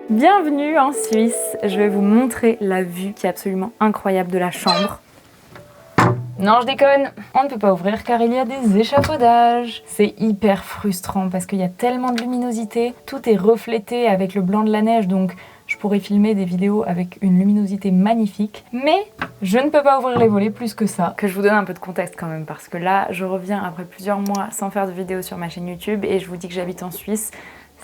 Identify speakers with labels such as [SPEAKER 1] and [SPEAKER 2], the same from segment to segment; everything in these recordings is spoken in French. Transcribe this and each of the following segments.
[SPEAKER 1] Bienvenue en Suisse, je vais vous montrer la vue qui est absolument incroyable de la chambre. Non, je déconne, on ne peut pas ouvrir car il y a des échafaudages. C'est hyper frustrant parce qu'il y a tellement de luminosité, tout est reflété avec le blanc de la neige, donc je pourrais filmer des vidéos avec une luminosité magnifique, mais je ne peux pas ouvrir les volets plus que ça. Que je vous donne un peu de contexte quand même, parce que là, je reviens après plusieurs mois sans faire de vidéos sur ma chaîne YouTube et je vous dis que j'habite en Suisse.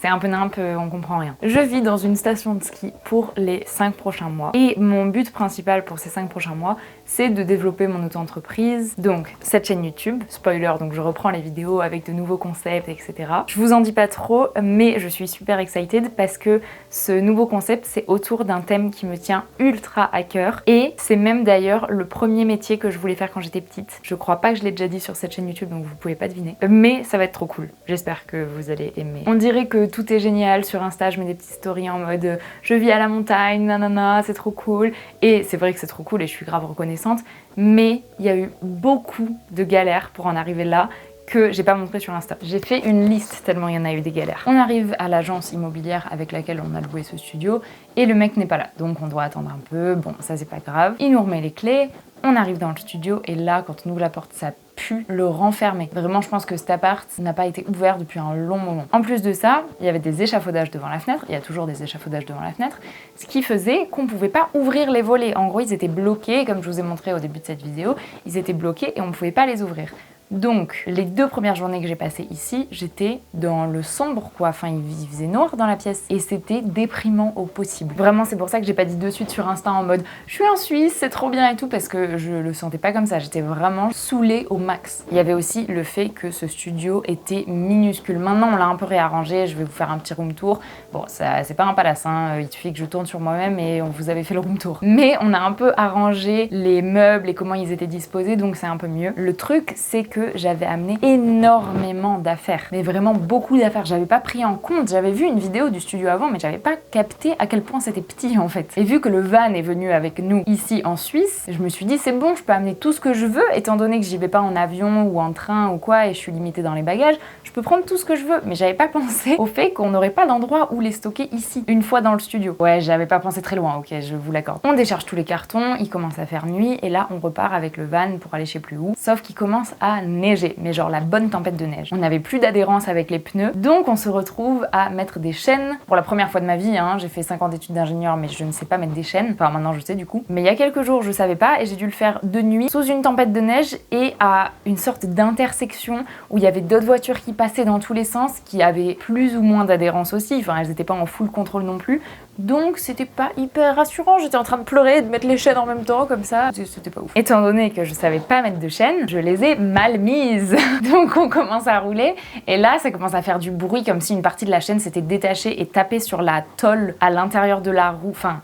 [SPEAKER 1] C'est un peu nimp, on comprend rien. Je vis dans une station de ski pour les 5 prochains mois. Et mon but principal pour ces 5 prochains mois, c'est de développer mon auto-entreprise. Donc, cette chaîne YouTube, spoiler, donc je reprends les vidéos avec de nouveaux concepts, etc. Je vous en dis pas trop, mais je suis super excited parce que ce nouveau concept, c'est autour d'un thème qui me tient ultra à cœur. Et c'est même d'ailleurs le premier métier que je voulais faire quand j'étais petite. Je crois pas que je l'ai déjà dit sur cette chaîne YouTube, donc vous pouvez pas deviner. Mais ça va être trop cool. J'espère que vous allez aimer. On dirait que tout est génial sur Insta, je mets des petites stories en mode je vis à la montagne, nanana, c'est trop cool. Et c'est vrai que c'est trop cool et je suis grave reconnaissante, mais il y a eu beaucoup de galères pour en arriver là que j'ai pas montré sur Insta. J'ai fait une liste tellement il y en a eu des galères. On arrive à l'agence immobilière avec laquelle on a loué ce studio et le mec n'est pas là, donc on doit attendre un peu, bon ça c'est pas grave. Il nous remet les clés, on arrive dans le studio et là quand on ouvre la porte ça pue le renfermer. Vraiment je pense que cet appart n'a pas été ouvert depuis un long moment. En plus de ça, il y avait des échafaudages devant la fenêtre, il y a toujours des échafaudages devant la fenêtre, ce qui faisait qu'on pouvait pas ouvrir les volets. En gros ils étaient bloqués, comme je vous ai montré au début de cette vidéo, ils étaient bloqués et on pouvait pas les ouvrir. Donc, les 2 premières journées que j'ai passées ici, j'étais dans le sombre, quoi. Enfin, il faisait noir dans la pièce et c'était déprimant au possible. Vraiment, c'est pour ça que j'ai pas dit de suite sur Insta en mode je suis en Suisse, c'est trop bien et tout, parce que je le sentais pas comme ça. J'étais vraiment saoulée au max. Il y avait aussi le fait que ce studio était minuscule. Maintenant, on l'a un peu réarrangé. Je vais vous faire un petit room tour. Bon, ça, c'est pas un palace, hein. Il suffit que je tourne sur moi-même et on vous avait fait le room tour. Mais on a un peu arrangé les meubles et comment ils étaient disposés, donc c'est un peu mieux. Le truc, c'est que j'avais amené énormément d'affaires, mais vraiment beaucoup d'affaires. J'avais pas pris en compte, j'avais vu une vidéo du studio avant, mais j'avais pas capté à quel point c'était petit en fait. Et vu que le van est venu avec nous ici en Suisse, je me suis dit c'est bon, je peux amener tout ce que je veux, étant donné que j'y vais pas en avion ou en train ou quoi, et je suis limitée dans les bagages, je peux prendre tout ce que je veux. Mais j'avais pas pensé au fait qu'on n'aurait pas d'endroit où les stocker ici, une fois dans le studio. Ouais, j'avais pas pensé très loin, ok, je vous l'accorde. On décharge tous les cartons, il commence à faire nuit, et là on repart avec le van pour aller je sais plus où, sauf qu'il commence à neiger, mais genre la bonne tempête de neige. On n'avait plus d'adhérence avec les pneus, donc on se retrouve à mettre des chaînes. Pour la première fois de ma vie, hein, j'ai fait 5 ans d'études d'ingénieur, mais je ne sais pas mettre des chaînes. Enfin, maintenant je sais du coup. Mais il y a quelques jours, je savais pas, et j'ai dû le faire de nuit, sous une tempête de neige, et à une sorte d'intersection où il y avait d'autres voitures qui passaient dans tous les sens, qui avaient plus ou moins d'adhérence aussi. Enfin, elles n'étaient pas en full contrôle non plus. Donc c'était pas hyper rassurant, j'étais en train de pleurer, de mettre les chaînes en même temps comme ça, c'était pas ouf. Étant donné que je savais pas mettre de chaînes, je les ai mal mises. Donc on commence à rouler et là ça commence à faire du bruit comme si une partie de la chaîne s'était détachée et tapée sur la tôle à l'intérieur de la roue, enfin...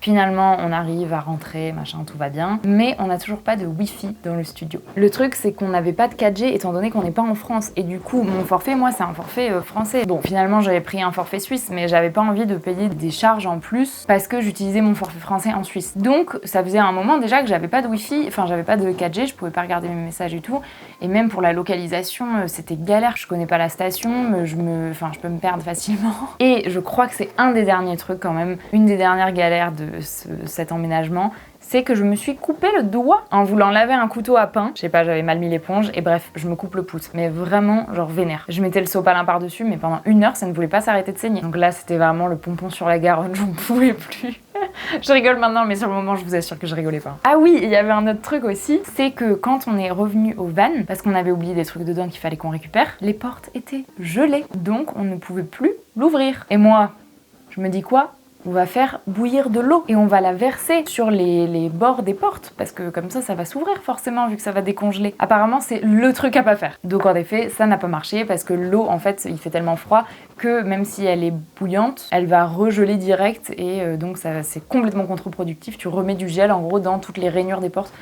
[SPEAKER 1] Finalement, on arrive à rentrer, machin, tout va bien, mais on n'a toujours pas de Wi-Fi dans le studio. Le truc, c'est qu'on n'avait pas de 4G étant donné qu'on n'est pas en France. Et du coup, mon forfait, moi, c'est un forfait français. Bon, finalement, j'avais pris un forfait suisse, mais j'avais pas envie de payer des charges en plus parce que j'utilisais mon forfait français en Suisse. Donc, ça faisait un moment déjà que j'avais pas de Wi-Fi, enfin, j'avais pas de 4G, je pouvais pas regarder mes messages et tout. Et même pour la localisation, c'était galère. Je connais pas la station, je peux me perdre facilement. Et je crois que c'est un des derniers trucs quand même, une des dernières galères de cet emménagement, c'est que je me suis coupé le doigt en voulant laver un couteau à pain. Je sais pas, j'avais mal mis l'éponge et bref, je me coupe le pouce. Mais vraiment, genre vénère. Je mettais le sopalin par-dessus, mais pendant 1 heure, ça ne voulait pas s'arrêter de saigner. Donc là, c'était vraiment le pompon sur la Garonne, j'en pouvais plus. Je rigole maintenant, mais sur le moment, je vous assure que je rigolais pas. Ah oui, il y avait un autre truc aussi, c'est que quand on est revenu au van, parce qu'on avait oublié des trucs dedans qu'il fallait qu'on récupère, les portes étaient gelées. Donc, on ne pouvait plus l'ouvrir. Et moi, je me dis quoi ? On va faire bouillir de l'eau et on va la verser sur les bords des portes parce que comme ça va s'ouvrir forcément vu que ça va décongeler. Apparemment c'est le truc à pas faire. Donc en effet ça n'a pas marché parce que l'eau en fait il fait tellement froid que même si elle est bouillante elle va regeler direct et donc ça c'est complètement contre-productif. Tu remets du gel en gros dans toutes les rainures des portes.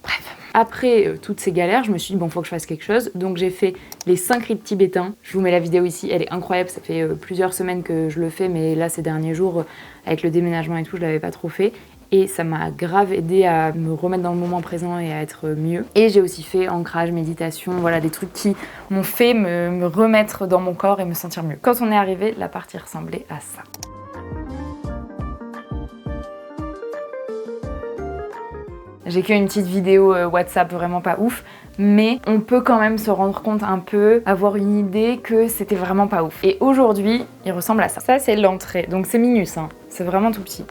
[SPEAKER 1] Bref. Après toutes ces galères, je me suis dit bon faut que je fasse quelque chose, donc j'ai fait les 5 rites tibétains. Je vous mets la vidéo ici, elle est incroyable, ça fait plusieurs semaines que je le fais, mais là ces derniers jours, avec le déménagement et tout, je l'avais pas trop fait. et ça m'a grave aidé à me remettre dans le moment présent et à être mieux. Et j'ai aussi fait ancrage, méditation, voilà des trucs qui m'ont fait me remettre dans mon corps et me sentir mieux. Quand on est arrivé, la partie ressemblait à ça. J'ai fait une petite vidéo WhatsApp vraiment pas ouf, mais on peut quand même se rendre compte un peu, avoir une idée que c'était vraiment pas ouf. Et aujourd'hui, il ressemble à ça. Ça, c'est l'entrée, donc c'est minus, hein. C'est vraiment tout petit.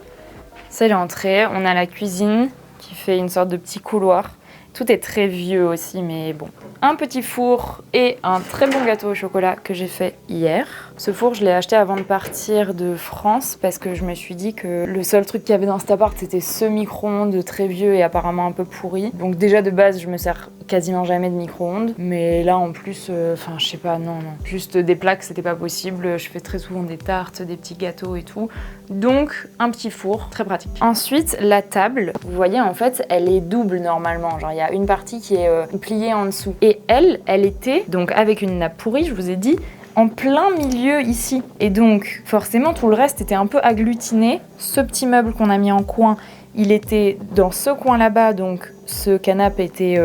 [SPEAKER 1] C'est l'entrée, on a la cuisine qui fait une sorte de petit couloir. Tout est très vieux aussi, mais bon. Un petit four et un très bon gâteau au chocolat que j'ai fait hier. Ce four, je l'ai acheté avant de partir de France parce que je me suis dit que le seul truc qu'il y avait dans cet appart, c'était ce micro-ondes très vieux et apparemment un peu pourri. Donc déjà de base, je me sers quasiment jamais de micro-ondes. Mais là, en plus, enfin, je sais pas, non. Juste des plaques, c'était pas possible. Je fais très souvent des tartes, des petits gâteaux et tout. Donc, un petit four, très pratique. Ensuite, la table, vous voyez, en fait, elle est double normalement. Genre, il y a une partie qui est pliée en dessous. Et elle était, donc avec une nappe pourrie, je vous ai dit, en plein milieu ici. Et donc, forcément, tout le reste était un peu agglutiné. Ce petit meuble qu'on a mis en coin, il était dans ce coin là-bas, donc ce canapé était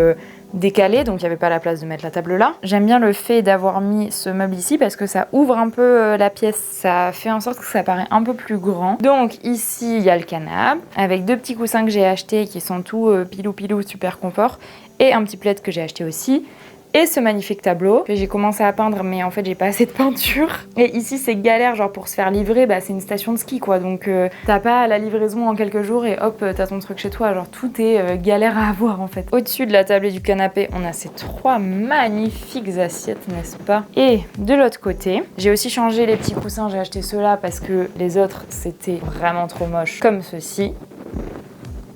[SPEAKER 1] décalé, donc il n'y avait pas la place de mettre la table là. J'aime bien le fait d'avoir mis ce meuble ici parce que ça ouvre un peu la pièce, ça fait en sorte que ça paraît un peu plus grand. Donc ici, il y a le canapé avec deux petits coussins que j'ai achetés qui sont tout pilou super confort et un petit plaid que j'ai acheté aussi. Et ce magnifique tableau que j'ai commencé à peindre, mais en fait j'ai pas assez de peinture. Et ici c'est galère, genre pour se faire livrer, bah c'est une station de ski quoi, donc t'as pas la livraison en quelques jours et hop t'as ton truc chez toi, genre tout est galère à avoir en fait. Au-dessus de la table et du canapé, on a ces trois magnifiques assiettes, n'est-ce pas? Et de l'autre côté, j'ai aussi changé les petits coussins, j'ai acheté ceux-là parce que les autres c'était vraiment trop moche, comme ceci.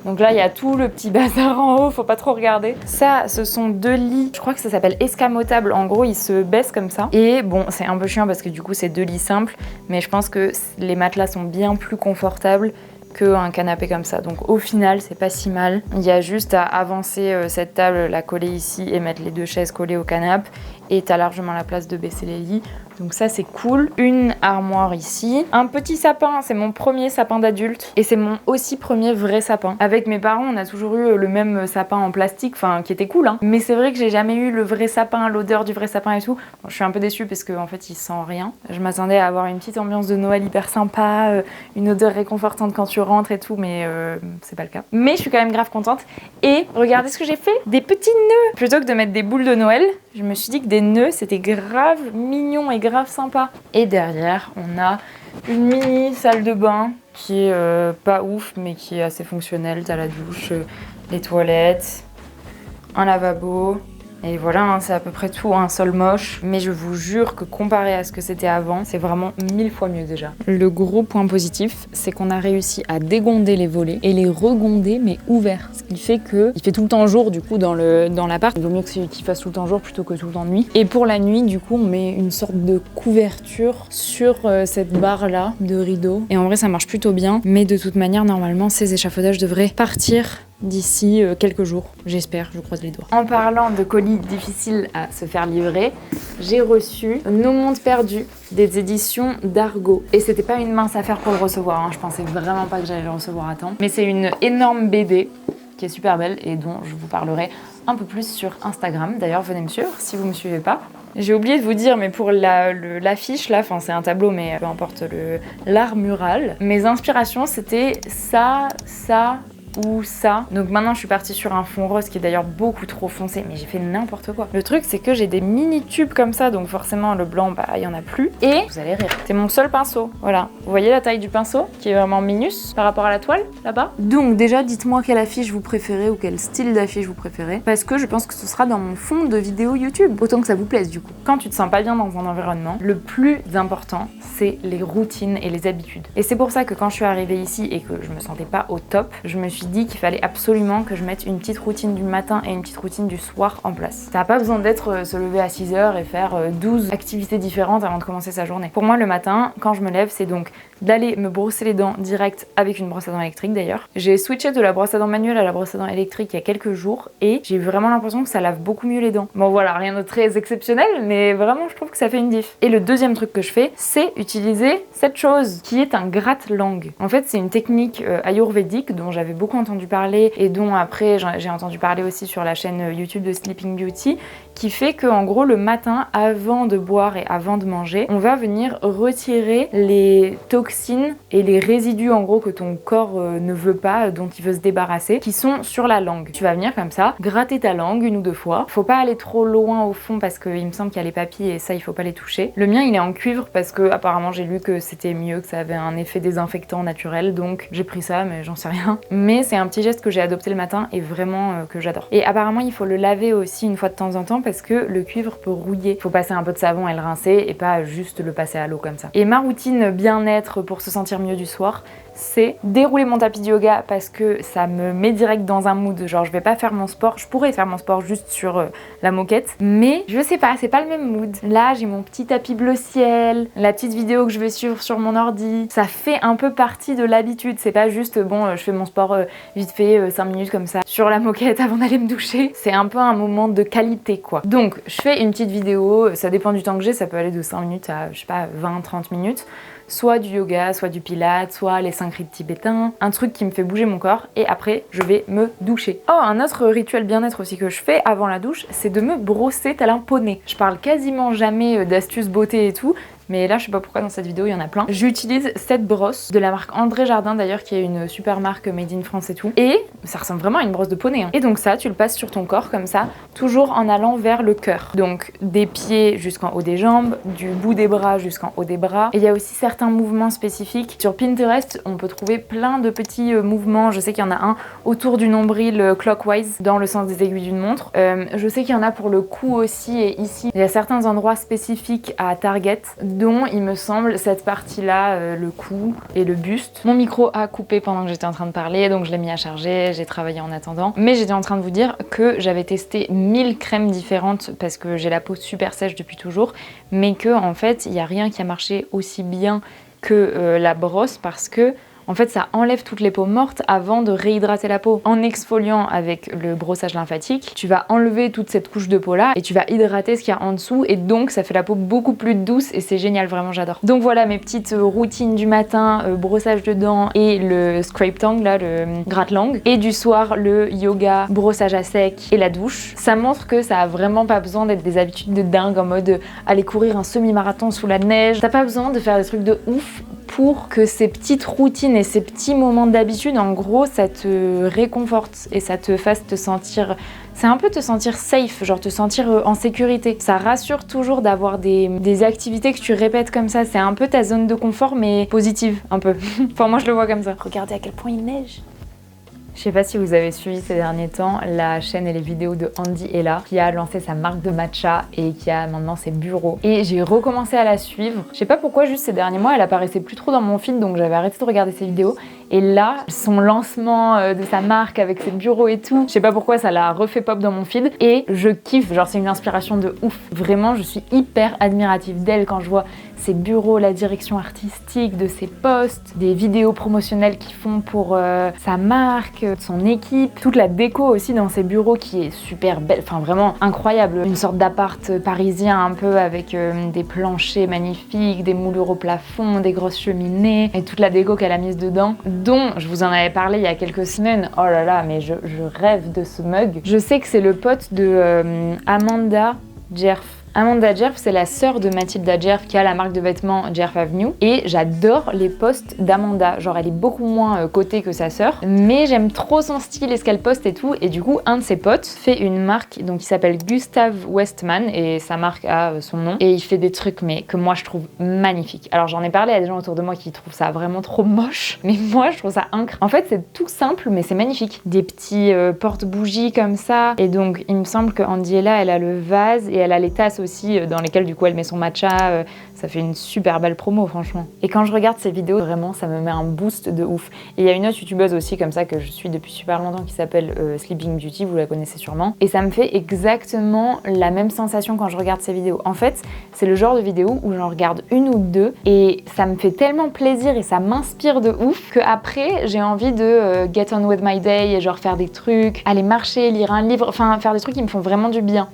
[SPEAKER 1] Donc là, il y a tout le petit bazar en haut, faut pas trop regarder. Ça, ce sont deux lits, je crois que ça s'appelle escamotables. En gros, ils se baissent comme ça. Et bon, c'est un peu chiant parce que du coup, c'est deux lits simples. Mais je pense que les matelas sont bien plus confortables qu'un canapé comme ça. Donc au final, c'est pas si mal. Il y a juste à avancer cette table, la coller ici et mettre les deux chaises collées au canapé. Et t'as largement la place de baisser les lits. Donc ça c'est cool. Une armoire ici. Un petit sapin, c'est mon premier sapin d'adulte. Et c'est mon aussi premier vrai sapin. Avec mes parents, on a toujours eu le même sapin en plastique, enfin qui était cool hein. Mais c'est vrai que j'ai jamais eu le vrai sapin, l'odeur du vrai sapin et tout. Bon, je suis un peu déçue parce qu'en fait il sent rien. Je m'attendais à avoir une petite ambiance de Noël hyper sympa, une odeur réconfortante quand tu rentres et tout, mais c'est pas le cas. Mais je suis quand même grave contente. Et regardez ce que j'ai fait, des petits nœuds. Plutôt que de mettre des boules de Noël, je me suis dit que des nœuds c'était grave mignon et grave sympa. Et derrière on a une mini salle de bain qui est pas ouf mais qui est assez fonctionnelle. T'as la douche, les toilettes, un lavabo. Et voilà, hein, c'est à peu près tout, un sol moche. Mais je vous jure que comparé à ce que c'était avant, c'est vraiment 1000 fois mieux déjà. Le gros point positif, c'est qu'on a réussi à dégonder les volets et les regonder, mais ouverts. Ce qui fait que il fait tout le temps jour du coup dans l'appart. Il vaut mieux qu'il fasse tout le temps jour plutôt que tout le temps nuit. Et pour la nuit, du coup, on met une sorte de couverture sur cette barre-là de rideau. Et en vrai, ça marche plutôt bien. Mais de toute manière, normalement, ces échafaudages devraient partir d'ici quelques jours, j'espère, je croise les doigts. En parlant de colis difficiles à se faire livrer, j'ai reçu Nos mondes perdus des éditions d'Argo. Et c'était pas une mince affaire pour le recevoir, hein. Je pensais vraiment pas que j'allais le recevoir à temps. Mais c'est une énorme BD qui est super belle et dont je vous parlerai un peu plus sur Instagram. D'ailleurs, venez me suivre si vous me suivez pas. J'ai oublié de vous dire, mais pour l'affiche là, enfin c'est un tableau, mais peu importe l'art mural, mes inspirations c'était ça, ou ça. Donc maintenant je suis partie sur un fond rose qui est d'ailleurs beaucoup trop foncé, mais j'ai fait n'importe quoi. Le truc c'est que j'ai des mini tubes comme ça, donc forcément le blanc bah il y en a plus. Et vous allez rire, c'est mon seul pinceau, voilà. Vous voyez la taille du pinceau qui est vraiment minus par rapport à la toile là-bas. Donc déjà dites-moi quelle affiche vous préférez ou quel style d'affiche vous préférez, parce que je pense que ce sera dans mon fond de vidéo YouTube, autant que ça vous plaise du coup. Quand tu te sens pas bien dans un environnement, le plus important c'est les routines et les habitudes. Et c'est pour ça que quand je suis arrivée ici et que je me sentais pas au top, je me suis dit qu'il fallait absolument que je mette une petite routine du matin et une petite routine du soir en place. Ça n'a pas besoin d'être se lever à 6h et faire 12 activités différentes avant de commencer sa journée. Pour moi le matin, quand je me lève, c'est donc d'aller me brosser les dents direct avec une brosse à dents électrique d'ailleurs. J'ai switché de la brosse à dents manuelle à la brosse à dents électrique il y a quelques jours et j'ai vraiment l'impression que ça lave beaucoup mieux les dents. Bon voilà, rien de très exceptionnel, mais vraiment je trouve que ça fait une diff. Et le deuxième truc que je fais, c'est utiliser cette chose qui est un gratte-langue. En fait, c'est une technique ayurvédique dont j'avais beaucoup entendu parler et dont après j'ai entendu parler aussi sur la chaîne YouTube de Sleeping Beauty, qui fait que en gros le matin, avant de boire et avant de manger, on va venir retirer les toxines et les résidus en gros que ton corps ne veut pas, dont il veut se débarrasser, qui sont sur la langue. Tu vas venir comme ça, gratter ta langue 1 ou 2 fois. Faut pas aller trop loin au fond parce qu'il me semble qu'il y a les papilles et ça il faut pas les toucher. Le mien il est en cuivre parce que apparemment j'ai lu que c'était mieux, que ça avait un effet désinfectant naturel, donc j'ai pris ça mais j'en sais rien. Mais c'est un petit geste que j'ai adopté le matin et vraiment que j'adore. Et apparemment il faut le laver aussi une fois de temps en temps parce que le cuivre peut rouiller. Faut passer un peu de savon et le rincer et pas juste le passer à l'eau comme ça. Et ma routine bien-être pour se sentir mieux du soir, c'est dérouler mon tapis de yoga parce que ça me met direct dans un mood, genre je vais pas faire mon sport, je pourrais faire mon sport juste sur la moquette, mais je sais pas, c'est pas le même mood. Là j'ai mon petit tapis bleu ciel, la petite vidéo que je vais suivre sur mon ordi, ça fait un peu partie de l'habitude, c'est pas juste bon je fais mon sport vite fait 5 minutes comme ça sur la moquette avant d'aller me doucher, c'est un peu un moment de qualité quoi. Donc je fais une petite vidéo, ça dépend du temps que j'ai, ça peut aller de 5 minutes à je sais pas 20-30 minutes, soit du yoga, soit du pilates, soit les 5 rites tibétains, un truc qui me fait bouger mon corps et après je vais me doucher. Oh, un autre rituel bien-être aussi que je fais avant la douche, c'est de me brosser tel un poney. Je parle quasiment jamais d'astuces beauté et tout, mais là je sais pas pourquoi dans cette vidéo il y en a plein. J'utilise cette brosse de la marque André Jardin d'ailleurs, qui est une super marque made in France et tout, et ça ressemble vraiment à une brosse de poney hein. Et donc ça tu le passes sur ton corps comme ça, toujours en allant vers le cœur, donc des pieds jusqu'en haut des jambes, du bout des bras jusqu'en haut des bras. Et il y a aussi certains mouvements spécifiques sur Pinterest, on peut trouver plein de petits mouvements. Je sais qu'il y en a un autour du nombril clockwise dans le sens des aiguilles d'une montre, je sais qu'il y en a pour le cou aussi, et ici il y a certains endroits spécifiques à Target dont il me semble cette partie-là, le cou et le buste. Mon micro a coupé pendant que j'étais en train de parler, donc je l'ai mis à charger, j'ai travaillé en attendant. Mais j'étais en train de vous dire que j'avais testé 1000 crèmes différentes parce que j'ai la peau super sèche depuis toujours, mais que en fait, il n'y a rien qui a marché aussi bien que la brosse parce que en fait ça enlève toutes les peaux mortes avant de réhydrater la peau. En exfoliant avec le brossage lymphatique, tu vas enlever toute cette couche de peau là et tu vas hydrater ce qu'il y a en dessous, et donc ça fait la peau beaucoup plus douce et c'est génial, vraiment j'adore. Donc voilà mes petites routines du matin, brossage de dents et le scrape tongue là, le gratte-langue, et du soir le yoga, brossage à sec et la douche. Ça montre que ça a vraiment pas besoin d'être des habitudes de dingue en mode aller courir un semi-marathon sous la neige. T'as pas besoin de faire des trucs de ouf pour que ces petites routines et ces petits moments d'habitude, en gros, ça te réconforte et ça te fasse te sentir... C'est un peu te sentir safe, genre te sentir en sécurité. Ça rassure toujours d'avoir des activités que tu répètes comme ça. C'est un peu ta zone de confort, mais positive, un peu. Enfin, moi, je le vois comme ça. Regardez à quel point il neige. Je sais pas si vous avez suivi ces derniers temps la chaîne et les vidéos de Andy Ella, qui a lancé sa marque de matcha et qui a maintenant ses bureaux. Et j'ai recommencé à la suivre. Je sais pas pourquoi, juste ces derniers mois, elle apparaissait plus trop dans mon feed, donc j'avais arrêté de regarder ses vidéos. Et là, son lancement de sa marque avec ses bureaux et tout, je sais pas pourquoi, ça l'a refait pop dans mon feed. Et je kiffe, genre c'est une inspiration de ouf. Vraiment, je suis hyper admirative d'elle quand je vois ses bureaux, la direction artistique de ses posts, des vidéos promotionnelles qu'ils font pour sa marque, son équipe, toute la déco aussi dans ses bureaux qui est super belle, enfin vraiment incroyable. Une sorte d'appart parisien un peu avec des planchers magnifiques, des moulures au plafond, des grosses cheminées et toute la déco qu'elle a mise dedans, dont je vous en avais parlé il y a quelques semaines. Oh là là, mais je rêve de ce mug. Je sais que c'est le pote de Amanda Jerf. Amanda Jerf, c'est la sœur de Mathilda Jerf qui a la marque de vêtements Jerf Avenue, et j'adore les posts d'Amanda. Genre elle est beaucoup moins cotée que sa sœur, mais j'aime trop son style et ce qu'elle poste et tout. Et du coup, un de ses potes fait une marque donc qui s'appelle Gustav Westman, et sa marque a son nom, et il fait des trucs mais que moi je trouve magnifiques. Alors j'en ai parlé à des gens autour de moi qui trouvent ça vraiment trop moche, mais moi je trouve ça incroyable. En fait c'est tout simple mais c'est magnifique. Des petits porte-bougies comme ça, et donc il me semble que Andy Ella, elle a le vase et elle a les tasses aussi dans lesquelles du coup elle met son matcha. Ça fait une super belle promo franchement. Et quand je regarde ces vidéos, vraiment ça me met un boost de ouf. Et il y a une autre youtubeuse aussi comme ça que je suis depuis super longtemps qui s'appelle Sleeping Beauty, vous la connaissez sûrement. Et ça me fait exactement la même sensation quand je regarde ces vidéos. En fait, c'est le genre de vidéo où j'en regarde une ou deux et ça me fait tellement plaisir et ça m'inspire de ouf que après j'ai envie de get on with my day et genre faire des trucs, aller marcher, lire un livre, enfin faire des trucs qui me font vraiment du bien.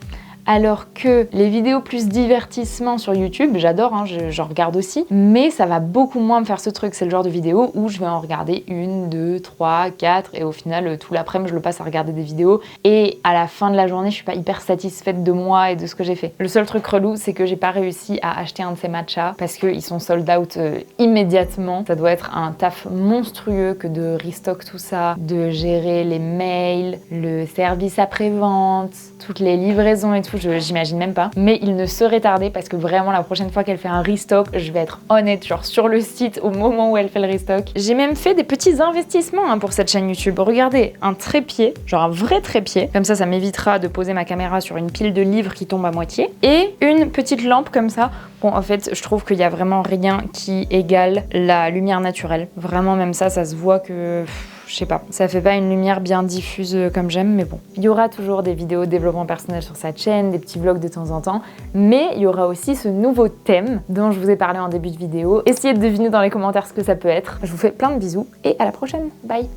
[SPEAKER 1] Alors que les vidéos plus divertissement sur YouTube, j'adore, hein, j'en regarde aussi, mais ça va beaucoup moins me faire ce truc. C'est le genre de vidéo où je vais en regarder 1, 2, 3, 4 et au final tout l'après-midi je le passe à regarder des vidéos et à la fin de la journée je suis pas hyper satisfaite de moi et de ce que j'ai fait. Le seul truc relou c'est que j'ai pas réussi à acheter un de ces matchas parce qu'ils sont sold out immédiatement. Ça doit être un taf monstrueux que de restock tout ça, de gérer les mails, le service après-vente, toutes les livraisons et tout. J'imagine même pas, mais il ne serait tardé parce que vraiment la prochaine fois qu'elle fait un restock, je vais être honnête, genre sur le site au moment où elle fait le restock. J'ai même fait des petits investissements pour cette chaîne YouTube. Regardez, un trépied, genre un vrai trépied, comme ça m'évitera de poser ma caméra sur une pile de livres qui tombe à moitié, et une petite lampe comme ça. Bon, en fait, je trouve qu'il y a vraiment rien qui égale la lumière naturelle. Vraiment, même ça se voit que... je sais pas, ça fait pas une lumière bien diffuse comme j'aime, mais bon. Il y aura toujours des vidéos de développement personnel sur cette chaîne, des petits vlogs de temps en temps, mais il y aura aussi ce nouveau thème dont je vous ai parlé en début de vidéo. Essayez de deviner dans les commentaires ce que ça peut être. Je vous fais plein de bisous et à la prochaine. Bye!